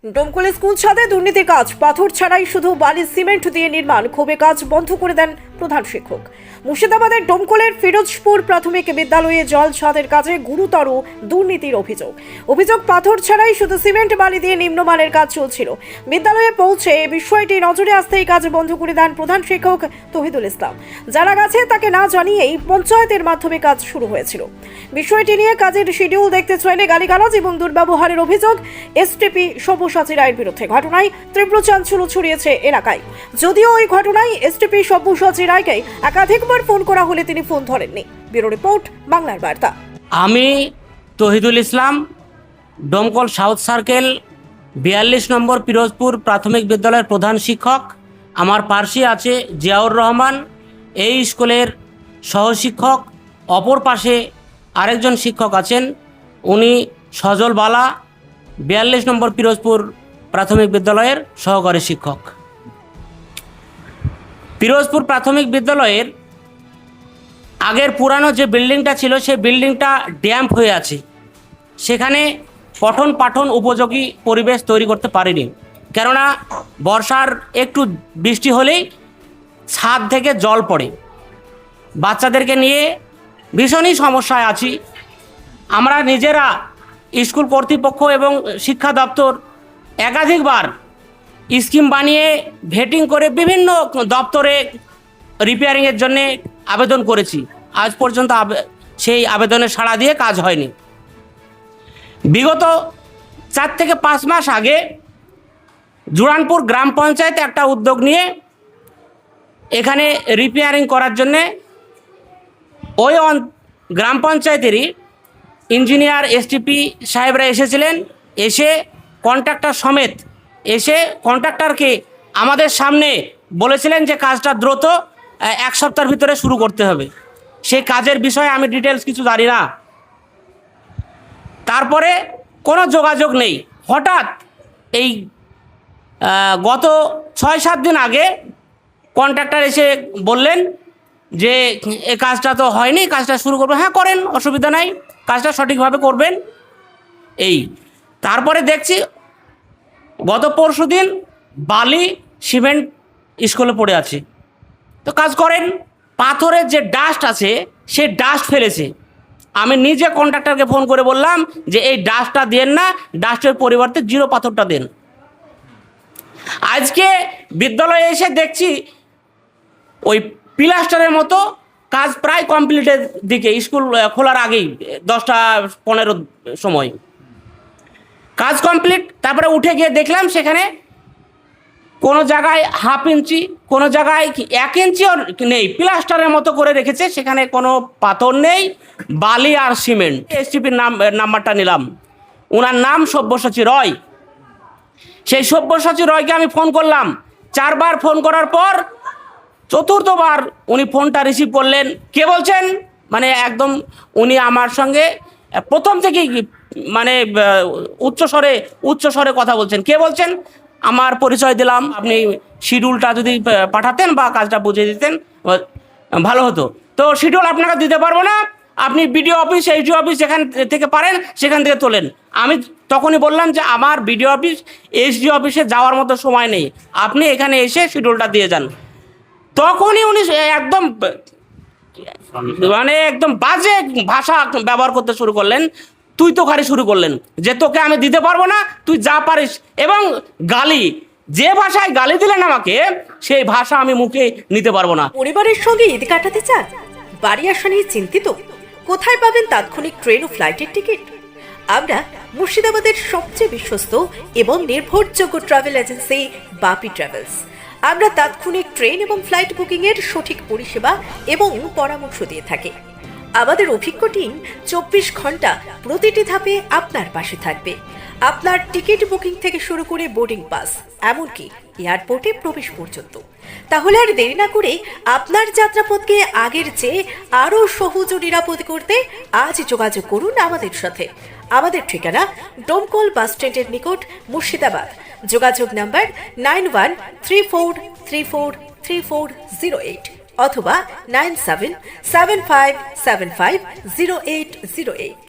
Domkal school ছাদে দুর্নীতির কাজ, পাথর ছাড়াই শুধু বালি সিমেন্ট দিয়ে নির্মাণ, ক্ষোভে কাজ বন্ধ করে দেন প্রধান শিক্ষক। মুর্শিদাবাদের ডোমকলের ফিরোজপুর প্রাথমিক বিদ্যালয়ে জল ছাদের কাজে গুরুতর দুর্নীতির অভিযোগ পাথর ছাড়াই শুধু সিমেন্ট বালি দিয়ে নিম্নমানের কাজ চলছিল। বিদ্যালয়ে পৌঁছে বিষয়টি নজরে আসতেই কাজ বন্ধ করে দেন প্রধান শিক্ষক তহিদুল ইসলাম। জানা গেছে তাকে না জানিয়েই পঞ্চায়েতের মাধ্যমে কাজ শুরু হয়েছিল। বিষয়টি নিয়ে কাজের শিডিউল দেখতে চাইলে গালিগালাজ এবং দুর্ব্যবহারের অভিযোগ এসটিপি সব্যসাচী রায়ের বিরুদ্ধে। ঘটনায় তীব্র চাঞ্চল্য ছড়িয়েছে এলাকায়। যদিও ওই ঘটনায় এসটিপি সব্যসাচী রায়কে একাধিকবার ফোন করা হলে তিনি ফোন ধরেননি। ব্যুরো রিপোর্ট, বাংলার বার্তা। আমি তহিদুল ইসলাম, ডোমকল সাউথ সার্কেল 42 নম্বর ফিরোজপুর প্রাথমিক বিদ্যালয়ের প্রধান শিক্ষক। আমার পাশে আছে জিয়াউর রহমান, এই স্কুলের সহশিক্ষক। অপর পাশে আরেকজন শিক্ষক আছেন, উনি সজল বালা, 42 নম্বর ফিরোজপুর প্রাথমিক বিদ্যালয়ের সহকারী শিক্ষক। ফিরোজপুর প্রাথমিক বিদ্যালয়ের আগের পুরানো যে বিল্ডিংটা ছিল, সেই বিল্ডিংটা ড্যাম্প হয়ে আছে। সেখানে পঠন পাঠন উপযোগী পরিবেশ তৈরি করতে পারিনি, কেননা বর্ষার একটু বৃষ্টি হলেই ছাদ থেকে জল পড়ে। বাচ্চাদেরকে নিয়ে ভীষণই সমস্যায় আছি। আমরা নিজেরা, স্কুল কর্তৃপক্ষ এবং শিক্ষা দপ্তর একাধিকবার স্কিম বানিয়ে ভেটিং করে বিভিন্ন দপ্তরে রিপেয়ারিংয়ের জন্য আবেদন করেছি। আজ পর্যন্ত সেই আবেদনের সাড়া দিয়ে কাজ হয়নি। বিগত 4 থেকে 5 মাস আগে জুরানপুর গ্রাম পঞ্চায়েত একটা উদ্যোগ নিয়ে এখানে রিপেয়ারিং করার জন্যে ওই গ্রাম পঞ্চায়েতেরই ইঞ্জিনিয়ার এসটিপি সাহেবরা এসেছিলেন। এসে কন্ট্রাক্টর সমেত এসে কন্ট্রাক্টরকে আমাদের সামনে বলেছিলেন যে কাজটা দ্রুত 1 সপ্তাহের ভিতরে শুরু করতে হবে। সেই কাজের বিষয়ে আমি ডিটেলস কিছু জানি না। তারপরে কোনো যোগাযোগ নেই। হঠাৎ এই গত 6-7 দিন আগে কন্ট্রাক্টর এসে বললেন যে এই কাজটা তো হয়নি, কাজটা শুরু করবেন। হ্যাঁ, করেন, অসুবিধা নাই, কাজটা সঠিকভাবে করবেন। এই তারপরে দেখছি গত পরশুদিন বালি সিমেন্ট স্কুলে পড়ে আছে। তো কাজ করেন, পাথরের যে ডাস্ট আছে সেই ডাস্ট ফেলেছে। আমি নিজে কন্ট্রাক্টরকে ফোন করে বললাম যে এই ডাস্টটা দেন না, ডাস্টের পরিবর্তে 0 পাথরটা দেন। আজকে বিদ্যালয়ে এসে দেখছি ওই প্লাস্টারের মতো কাজ প্রায় কমপ্লিটের দিকে, স্কুল খোলার আগেই 10টা-15 সময় কাজ কমপ্লিট। তারপরে উঠে গিয়ে দেখলাম সেখানে কোনো জায়গায় 1/2 ইঞ্চি, কোনো জায়গায় 1 ইঞ্চিও নেই, প্লাস্টারের মতো করে রেখেছে। সেখানে কোনো পাথর নেই, বালি আর সিমেন্ট। এসটিপির নাম্বারটা নিলাম, ওনার নাম সব্যসাচী রয়। সেই সব্যসাচী রয়কে আমি ফোন করলাম। 4 বার ফোন করার পর 4র্থবার উনি ফোনটা রিসিভ করলেন। কে বলছেন? মানে একদম উনি আমার সঙ্গে প্রথম থেকেই মানে উচ্চস্বরে কথা বলছেন। কে বলছেন? আমার পরিচয় দিলাম। আপনি শিডিউলটা যদি পাঠাতেন বা কাজটা বুঝিয়ে দিতেন ভালো হতো। তো শিডিউল আপনাকে দিতে পারবো না, আপনি বিডিও অফিস, এইচডিও অফিস যেখান থেকে পারেন সেখান থেকে তোলেন। আমি তখনই বললাম যে আমার বিডিও অফিস, এইচডিও অফিসে যাওয়ার মতো সময় নেই, আপনি এখানে এসে শিডিউলটা দিয়ে যান। তখনই উনি একদম বাজে ভাষা ব্যবহার করতে শুরু করলেন। তুই তো খালি শুরু করলেন যে তোকে আমি দিতে পারবো না, তুই যা পারিস। এবং গালি, যে ভাষায় গালি দিলেন আমাকে, সেই ভাষা আমি মুখে নিতে পারবো না। পরিবারের সঙ্গে ঈদ কাটাতে চান? বাড়ি আসা নিয়ে চিন্তিত? কোথায় পাবেন তাৎক্ষণিক ট্রেন ও ফ্লাইটের টিকিট? আমরা মুর্শিদাবাদের সবচেয়ে বিশ্বস্ত এবং নির্ভরযোগ্য ট্রাভেল এজেন্সি বাপি ট্রাভেলস। আমরা তাৎক্ষণিক ট্রেন এবং ফ্লাইট বুকিং এর সঠিক পরিষেবা এবং পরামর্শ দিয়ে থাকি। আমাদের অভিজ্ঞ টিম 24 ঘন্টা প্রতিটি ধাপে আপনার পাশে থাকবে। আপনার টিকিট বুকিং থেকে শুরু করে বোর্ডিং পাস, এমনকি এয়ারপোর্টে প্রবেশ পর্যন্ত। তাহলে আর দেরি না করে আপনার যাত্রাপথকে আগের চেয়ে আরও সহজ ও নিরাপদ করতে আজ যোগাযোগ করুন আমাদের সাথে। আমাদের ঠিকানা ডোমকল বাস স্ট্যান্ডের নিকট, মুর্শিদাবাদ। যোগাযোগ নাম্বার 9134343408 অথবা 9775750808।